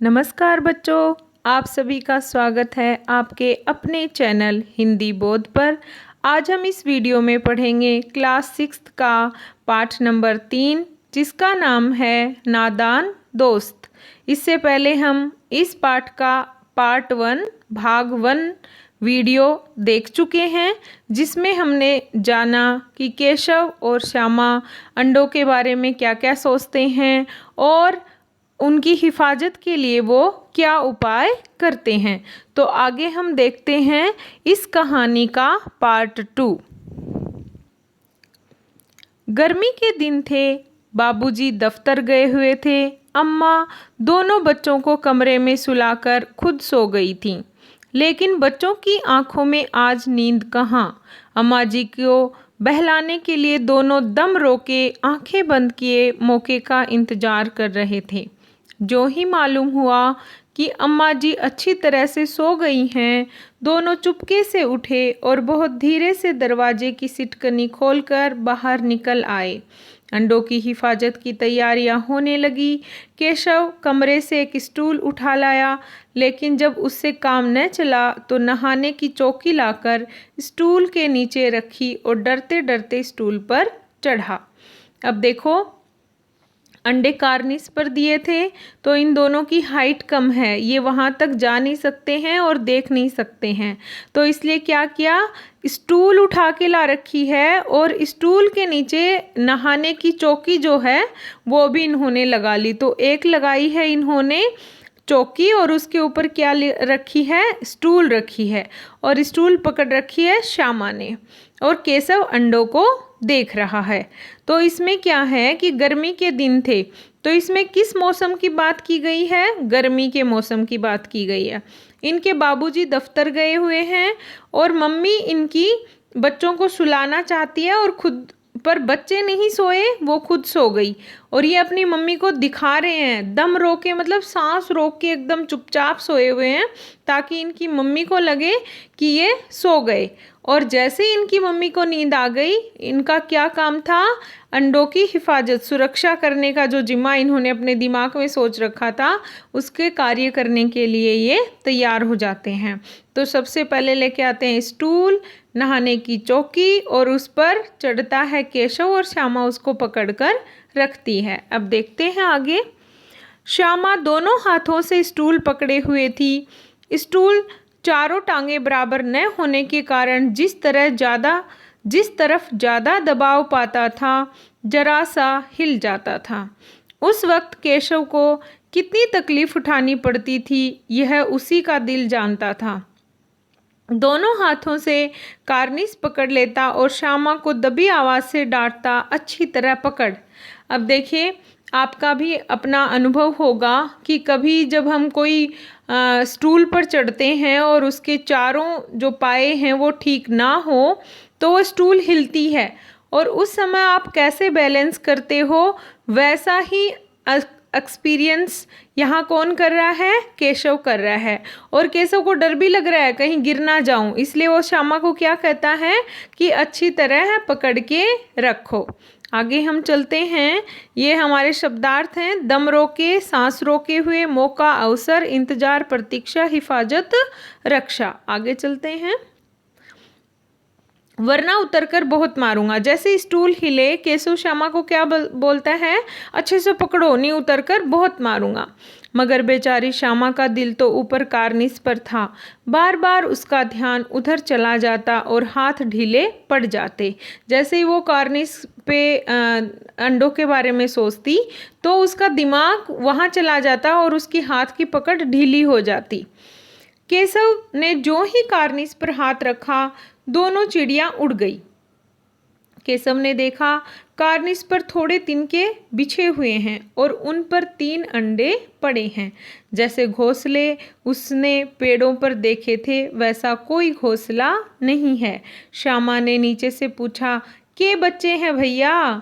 नमस्कार बच्चों, आप सभी का स्वागत है आपके अपने चैनल हिंदी बोध पर। आज हम इस वीडियो में पढ़ेंगे क्लास 6 का पाठ नंबर 3, जिसका नाम है नादान दोस्त। इससे पहले हम इस पाठ का पार्ट 1 भाग 1 वीडियो देख चुके हैं, जिसमें हमने जाना कि केशव और श्यामा अंडों के बारे में क्या क्या सोचते हैं और उनकी हिफाजत के लिए वो क्या उपाय करते हैं। तो आगे हम देखते हैं इस कहानी का पार्ट 2। गर्मी के दिन थे, बाबूजी दफ्तर गए हुए थे। अम्मा दोनों बच्चों को कमरे में सुलाकर खुद सो गई थीं। लेकिन बच्चों की आंखों में आज नींद कहाँ। अम्मा जी को बहलाने के लिए दोनों दम रोके आंखें बंद किए मौके का इंतजार कर रहे थे। जो ही मालूम हुआ कि अम्मा जी अच्छी तरह से सो गई हैं, दोनों चुपके से उठे और बहुत धीरे से दरवाजे की सिटकनी खोलकर बाहर निकल आए। अंडों की हिफाजत की तैयारियां होने लगी। केशव कमरे से एक स्टूल उठा लाया, लेकिन जब उससे काम न चला तो नहाने की चौकी लाकर स्टूल के नीचे रखी और डरते डरते स्टूल पर चढ़ा। अब देखो, अंडे कार्निस पर दिए थे तो इन दोनों की हाइट कम है, ये वहाँ तक जा नहीं सकते हैं और देख नहीं सकते हैं। तो इसलिए क्या किया, स्टूल उठा के ला रखी है और स्टूल के नीचे नहाने की चौकी जो है वो भी इन्होंने लगा ली। तो एक लगाई है इन्होंने चौकी और उसके ऊपर क्या रखी है, स्टूल रखी है, और स्टूल पकड़ रखी है श्यामा ने, और केशव अंडों को देख रहा है। तो इसमें क्या है कि गर्मी के दिन थे, तो इसमें किस मौसम की बात की गई है, गर्मी के मौसम की बात की गई है। इनके बाबूजी दफ्तर गए हुए हैं और मम्मी इनकी बच्चों को सुलाना चाहती है और खुद पर बच्चे नहीं सोए, वो खुद सो गई और ये अपनी मम्मी को दिखा रहे हैं दम रोक के, मतलब सांस रोक के एकदम चुपचाप सोए हुए हैं, ताकि इनकी मम्मी को लगे कि ये सो गए। और जैसे ही इनकी मम्मी को नींद आ गई, इनका क्या काम था, अंडों की हिफाजत सुरक्षा करने का जो जिम्मा इन्होंने अपने दिमाग में सोच रखा था, उसके कार्य करने के लिए ये तैयार हो जाते हैं। तो सबसे पहले लेके आते हैं स्टूल, नहाने की चौकी, और उस पर चढ़ता है केशव और श्यामा उसको पकड़कर रखती है। अब देखते हैं आगे। श्यामा दोनों हाथों से स्टूल पकड़े हुए थी। स्टूल चारों टांगें बराबर न होने के कारण जिस तरफ ज़्यादा दबाव पाता था, जरा सा हिल जाता था। उस वक्त केशव को कितनी तकलीफ उठानी पड़ती थी, यह उसी का दिल जानता था। दोनों हाथों से कार्निस पकड़ लेता और श्यामा को दबी आवाज़ से डांटता, अच्छी तरह पकड़। अब देखिए, आपका भी अपना अनुभव होगा कि कभी जब हम कोई स्टूल पर चढ़ते हैं और उसके चारों जो पाए हैं वो ठीक ना हो, तो वो स्टूल हिलती है और उस समय आप कैसे बैलेंस करते हो, वैसा ही एक्सपीरियंस यहाँ कौन कर रहा है, केशव कर रहा है। और केशव को डर भी लग रहा है कहीं गिर ना जाऊं, इसलिए वो श्यामा को क्या कहता है कि अच्छी तरह पकड़ के रखो। आगे हम चलते हैं। ये हमारे शब्दार्थ हैं, दम रोके, सांस रोके हुए, मौका, अवसर, इंतजार, प्रतीक्षा, हिफाजत, रक्षा। आगे चलते हैं। वरना उतरकर बहुत मारूंगा। जैसे स्टूल हिले, केशव श्यामा को क्या बोलता है, अच्छे से पकड़ो, नहीं उतरकर बहुत मारूंगा। मगर बेचारी श्यामा का दिल तो ऊपर कार्निस पर था। बार बार उसका ध्यान उधर चला जाता और हाथ ढीले पड़ जाते। जैसे ही वो कार्निस पे अंडों के बारे में सोचती तो उसका दिमाग वहाँ चला जाता और उसकी हाथ की पकड़ ढीली हो जाती। केशव ने जो ही कार्निस पर हाथ रखा, दोनों चिड़ियां उड़ गई। केशव ने देखा कार्निस पर थोड़े तिनके बिछे हुए हैं और उन पर 3 अंडे पड़े हैं। जैसे घोंसले उसने पेड़ों पर देखे थे, वैसा कोई घोंसला नहीं है। श्यामा ने नीचे से पूछा, के बच्चे हैं भैया।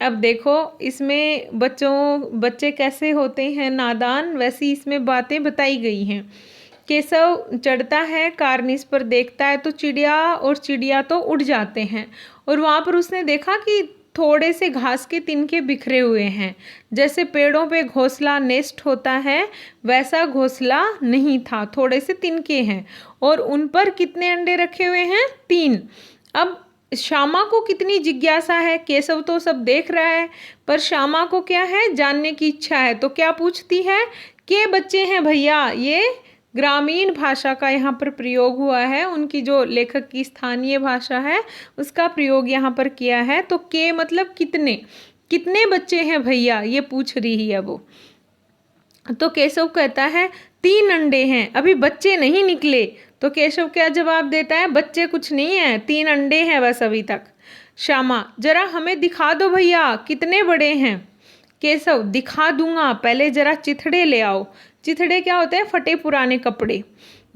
अब देखो, इसमें बच्चे कैसे होते हैं नादान, वैसी इसमें बातें बताई गई हैं। केशव चढ़ता है कार्निस पर, देखता है तो चिड़िया तो उड़ जाते हैं और वहाँ पर उसने देखा कि थोड़े से घास के तिनके बिखरे हुए हैं। जैसे पेड़ों पे घोंसला नेस्ट होता है वैसा घोंसला नहीं था, थोड़े से तिनके हैं। और उन पर कितने अंडे रखे हुए हैं? 3। अब श्यामा को कितनी जिज्ञासा है, केशव तो सब देख रहा है पर श्यामा को क्या है, जानने की इच्छा है। तो क्या पूछती है? के बच्चे हैं भैया? ये ग्रामीण भाषा का यहाँ पर प्रयोग हुआ है, उनकी जो लेखक की स्थानीय भाषा है उसका प्रयोग यहाँ पर किया है। तो के मतलब कितने, कितने बच्चे हैं भैया, ये पूछ रही है वो। तो केशव कहता है 3 अंडे हैं, अभी बच्चे नहीं निकले। तो केशव क्या जवाब देता है? बच्चे कुछ नहीं है, 3 अंडे हैं बस अभी तक। श्यामा, जरा हमें दिखा दो भैया कितने बड़े हैं। केशव, दिखा दूंगा, पहले जरा चिथड़े ले आओ। चिथड़े क्या होते हैं? फटे पुराने कपड़े।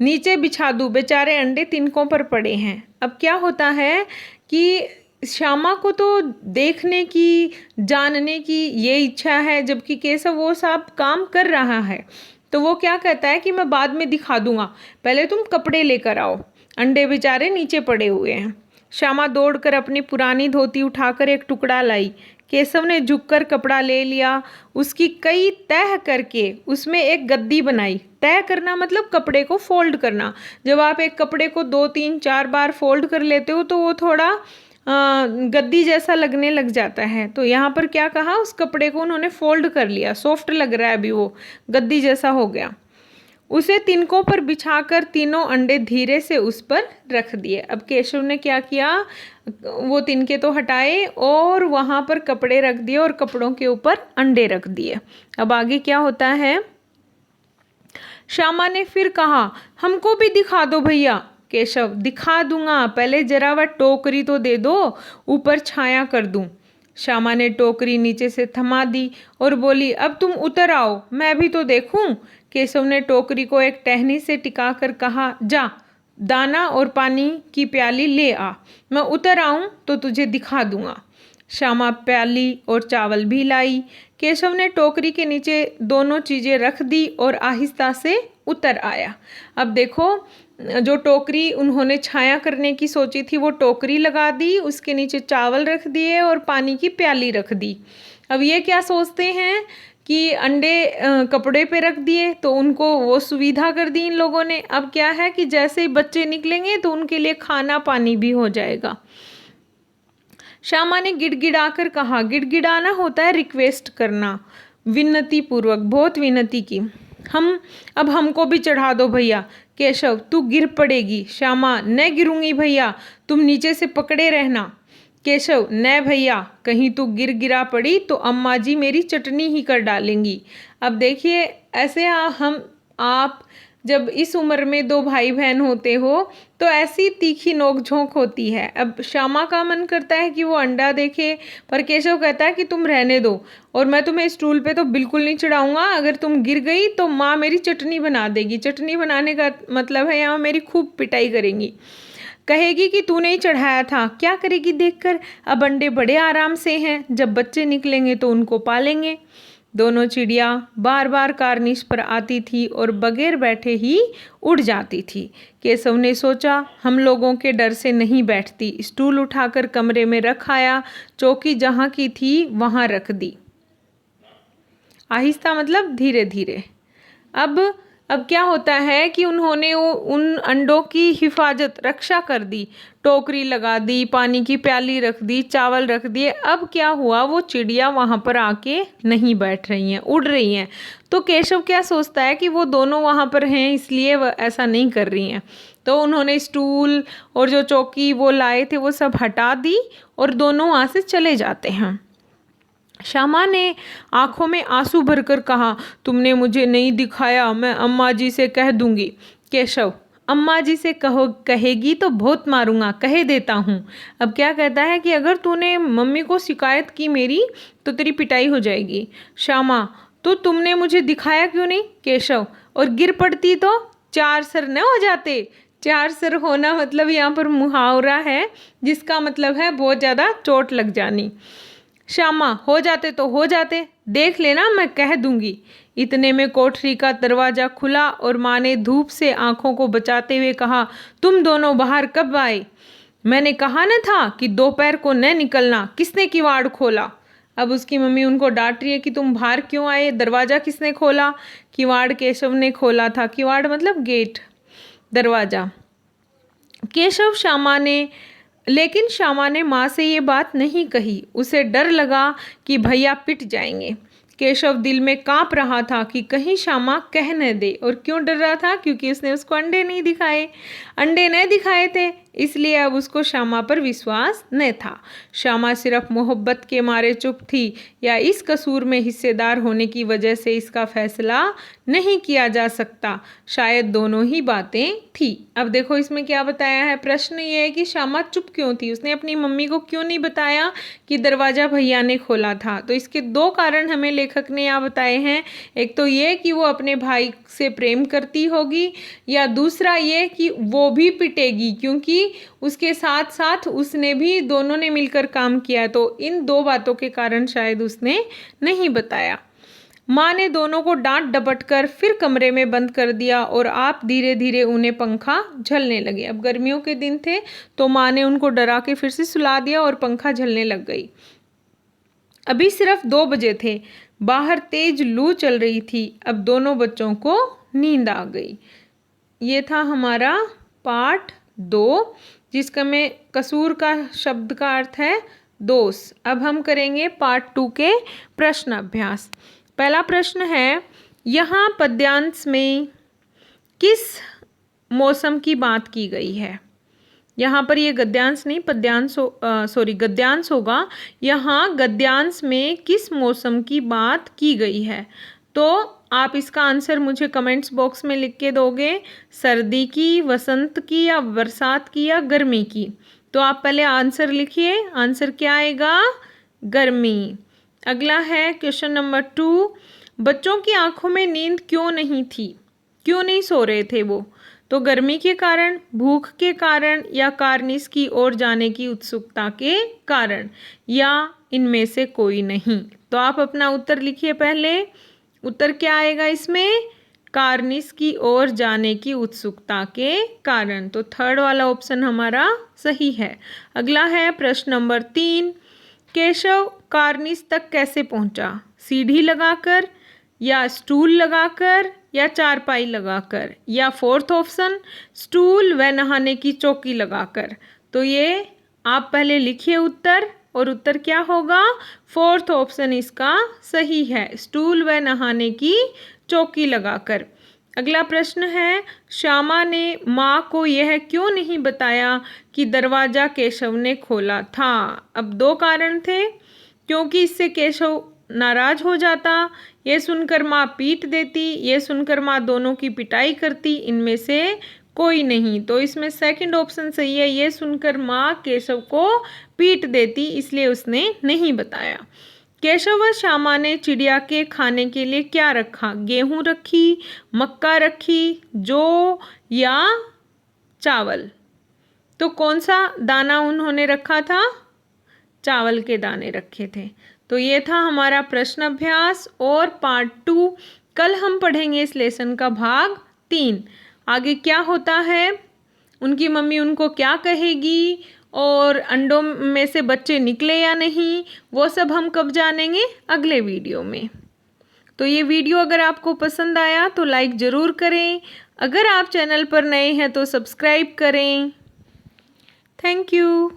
नीचे बिछा दूं, बेचारे अंडे तिनकों पर पड़े हैं। अब क्या होता है कि श्यामा को तो देखने की, जानने की ये इच्छा है, जबकि केशव वो सब काम कर रहा है। तो वो क्या कहता है कि मैं बाद में दिखा दूंगा, पहले तुम कपड़े लेकर आओ, अंडे बेचारे नीचे पड़े हुए हैं। श्यामा दौड़कर अपनी पुरानी धोती उठाकर एक टुकड़ा लाई। केशव ने झुककर कपड़ा ले लिया, उसकी कई तह करके उसमें एक गद्दी बनाई। तह करना मतलब कपड़े को फोल्ड करना। जब आप एक कपड़े को 2, 3, 4 बार फोल्ड कर लेते हो तो वो थोड़ा गद्दी जैसा लगने लग जाता है। तो यहाँ पर क्या कहा, उस कपड़े को उन्होंने फोल्ड कर लिया, सॉफ्ट लग रहा है अभी, वो गद्दी जैसा हो गया। उसे तिनकों पर बिछाकर तीनों अंडे धीरे से उस पर रख दिए। अब केशव ने क्या किया, वो तिनके तो हटाए और वहाँ पर कपड़े रख दिए और कपड़ों के ऊपर अंडे रख दिए। अब आगे क्या होता है? श्यामा ने फिर कहा, हमको भी दिखा दो भैया। केशव, दिखा दूंगा, पहले जरा वह टोकरी तो दे दो, ऊपर छाया कर दूं। श्यामा ने टोकरी नीचे से थमा दी और बोली, अब तुम उतर आओ, मैं भी तो देखूं। केशव ने टोकरी को एक टहनी से टिका कर कहा, जा दाना और पानी की प्याली ले आ, मैं उतर आऊं तो तुझे दिखा दूंगा। श्यामा प्याली और चावल भी लाई। केशव ने टोकरी के नीचे दोनों चीज़ें रख दी और आहिस्ता से उतर आया। अब देखो, जो टोकरी उन्होंने छाया करने की सोची थी वो टोकरी लगा दी, उसके नीचे चावल रख दिए और पानी की प्याली रख दी। अब ये क्या सोचते हैं कि अंडे कपड़े पे रख दिए तो उनको वो सुविधा कर दी इन लोगों ने। अब क्या है कि जैसे ही बच्चे निकलेंगे तो उनके लिए खाना पानी भी हो जाएगा। श्यामा ने गिड़गिड़ाकर कहा, गिड़गिड़ाना होता है रिक्वेस्ट करना, विनती पूर्वक, बहुत विनती की। अब हमको भी चढ़ा दो भैया। केशव, तू गिर पड़ेगी। श्यामा, न गिरूंगी भैया, तुम नीचे से पकड़े रहना। केशव, न भैया, कहीं तू गिरा पड़ी तो अम्मा जी मेरी चटनी ही कर डालेंगी। अब देखिए, ऐसे आप जब इस उम्र में 2 भाई बहन होते हो तो ऐसी तीखी नोक-झोंक होती है। अब श्यामा का मन करता है कि वो अंडा देखे, पर केशव कहता है कि तुम रहने दो और मैं तुम्हें स्टूल पे तो बिल्कुल नहीं चढ़ाऊंगा, अगर तुम गिर गई तो माँ मेरी चटनी बना देगी। चटनी बनाने का मतलब है यहाँ मेरी खूब पिटाई करेंगी, कहेगी कि तूने ही चढ़ाया था। क्या करेगी देखकर? अब अंडे बड़े आराम से हैं, जब बच्चे निकलेंगे तो उनको पालेंगे। दोनों चिड़िया बार बार कार्निश पर आती थी और बगैर बैठे ही उड़ जाती थी। केशव ने सोचा, हम लोगों के डर से नहीं बैठती। स्टूल उठाकर कमरे में रख आया, चौकी जहाँ की थी वहाँ रख दी। आहिस्ता मतलब धीरे धीरे। अब क्या होता है कि उन्होंने उन अंडों की हिफाजत, रक्षा कर दी, टोकरी लगा दी, पानी की प्याली रख दी, चावल रख दिए। अब क्या हुआ, वो चिड़िया वहाँ पर आके नहीं बैठ रही हैं, उड़ रही हैं। तो केशव क्या सोचता है कि वो दोनों वहाँ पर हैं इसलिए वह ऐसा नहीं कर रही हैं। तो उन्होंने स्टूल और जो चौकी वो लाए थे वो सब हटा दी और दोनों वहाँ से चले जाते हैं। श्यामा ने आंखों में आंसू भरकर कहा, तुमने मुझे नहीं दिखाया, मैं अम्मा जी से कह दूंगी। केशव, अम्मा जी से कहेगी तो बहुत मारूंगा, कहे देता हूँ। अब क्या कहता है कि अगर तूने मम्मी को शिकायत की मेरी तो तेरी पिटाई हो जाएगी। श्यामा, तो तुमने मुझे दिखाया क्यों नहीं? केशव, और गिर पड़ती तो 4 सर न हो जाते। 4 सर होना मतलब यहाँ पर मुहावरा है जिसका मतलब है बहुत ज़्यादा चोट लग जानी। श्यामा, हो जाते तो हो जाते, देख लेना, मैं कह दूंगी। इतने में कोठरी का दरवाज़ा खुला और माँ ने धूप से आंखों को बचाते हुए कहा, तुम दोनों बाहर कब आए? मैंने कहा न था कि दोपहर को न निकलना, किसने किवाड़ खोला। अब उसकी मम्मी उनको डांट रही है कि तुम बाहर क्यों आए, दरवाज़ा किसने खोला। किवाड़ केशव ने खोला था। किवाड़ मतलब गेट, दरवाज़ा। लेकिन श्यामा ने माँ से ये बात नहीं कही। उसे डर लगा कि भैया पिट जाएंगे। केशव दिल में काँप रहा था कि कहीं श्यामा कह न दे। और क्यों डर रहा था? क्योंकि उसने उसको अंडे नहीं दिखाए थे, इसलिए अब उसको श्यामा पर विश्वास न था। श्यामा सिर्फ मोहब्बत के मारे चुप थी, या इस कसूर में हिस्सेदार होने की वजह से इसका फैसला नहीं किया जा सकता। शायद दोनों ही बातें थी। अब देखो इसमें क्या बताया है। प्रश्न ये है कि श्यामा चुप क्यों थी, उसने अपनी मम्मी को क्यों नहीं बताया कि दरवाज़ा भैया ने खोला था। तो इसके दो कारण हमें लेखक ने यहाँ बताए हैं। एक तो ये कि वो अपने भाई से प्रेम करती होगी, या दूसरा ये कि वो भी पिटेगी, क्योंकि उसके साथ साथ उसने भी, दोनों ने मिलकर काम किया। तो इन दो बातों के कारण शायद उसने नहीं बताया। माँ ने दोनों को डांट डपट कर फिर कमरे में बंद कर दिया और आप धीरे धीरे उन्हें पंखा झलने लगे। अब गर्मियों के दिन थे तो माँ ने उनको डरा के फिर से सुला दिया और पंखा झलने लग गई। अभी सिर्फ 2 बजे थे, बाहर तेज लू चल रही थी। अब दोनों बच्चों को नींद आ गई। ये था हमारा पार्ट 2, जिसका में कसूर का शब्द का अर्थ है दोष। अब हम करेंगे पार्ट 2 के प्रश्न अभ्यास। पहला प्रश्न है, यहाँ पद्यांश में किस मौसम की बात की गई है। यहाँ पर ये गद्यांश नहीं गद्यांश होगा। यहाँ गद्यांश में किस मौसम की बात की गई है। तो आप इसका आंसर मुझे कमेंट्स बॉक्स में लिख के दोगे। सर्दी की, वसंत की, या बरसात की, या गर्मी की। तो आप पहले आंसर लिखिए। आंसर क्या आएगा? गर्मी। अगला है क्वेश्चन नंबर 2, बच्चों की आंखों में नींद क्यों नहीं थी, क्यों नहीं सो रहे थे वो। तो गर्मी के कारण, भूख के कारण, या कार्निस की ओर जाने की उत्सुकता के कारण, या इनमें से कोई नहीं। तो आप अपना उत्तर लिखिए। पहले उत्तर क्या आएगा इसमें? कार्निस की ओर जाने की उत्सुकता के कारण। तो थर्ड वाला ऑप्शन हमारा सही है। अगला है प्रश्न नंबर 3, केशव कार्निस तक कैसे पहुंचा। सीढ़ी लगाकर, या स्टूल लगाकर, या चारपाई लगाकर, या फोर्थ ऑप्शन स्टूल व नहाने की चौकी लगाकर। तो ये आप पहले लिखिए उत्तर, और उत्तर क्या होगा? फोर्थ ऑप्शन इसका सही है, स्टूल व नहाने की चौकी लगाकर। अगला प्रश्न है, श्यामा ने माँ को यह क्यों नहीं बताया कि दरवाज़ा केशव ने खोला था। अब 2 कारण थे, क्योंकि इससे केशव नाराज हो जाता, ये सुनकर माँ पीट देती, ये सुनकर माँ दोनों की पिटाई करती, इनमें से कोई नहीं। तो इसमें सेकंड ऑप्शन सही है, ये सुनकर माँ केशव को पीट देती, इसलिए उसने नहीं बताया। केशव व श्यामा ने चिड़िया के खाने के लिए क्या रखा। गेहूँ रखी, मक्का रखी, जौ, या चावल। तो कौन सा दाना उन्होंने रखा था? चावल के दाने रखे थे। तो ये था हमारा प्रश्न अभ्यास और पार्ट 2। कल हम पढ़ेंगे इस लेसन का भाग 3। आगे क्या होता है, उनकी मम्मी उनको क्या कहेगी, और अंडों में से बच्चे निकले या नहीं, वो सब हम कब जानेंगे? अगले वीडियो में। तो ये वीडियो अगर आपको पसंद आया तो लाइक ज़रूर करें। अगर आप चैनल पर नए हैं तो सब्सक्राइब करें। Thank you.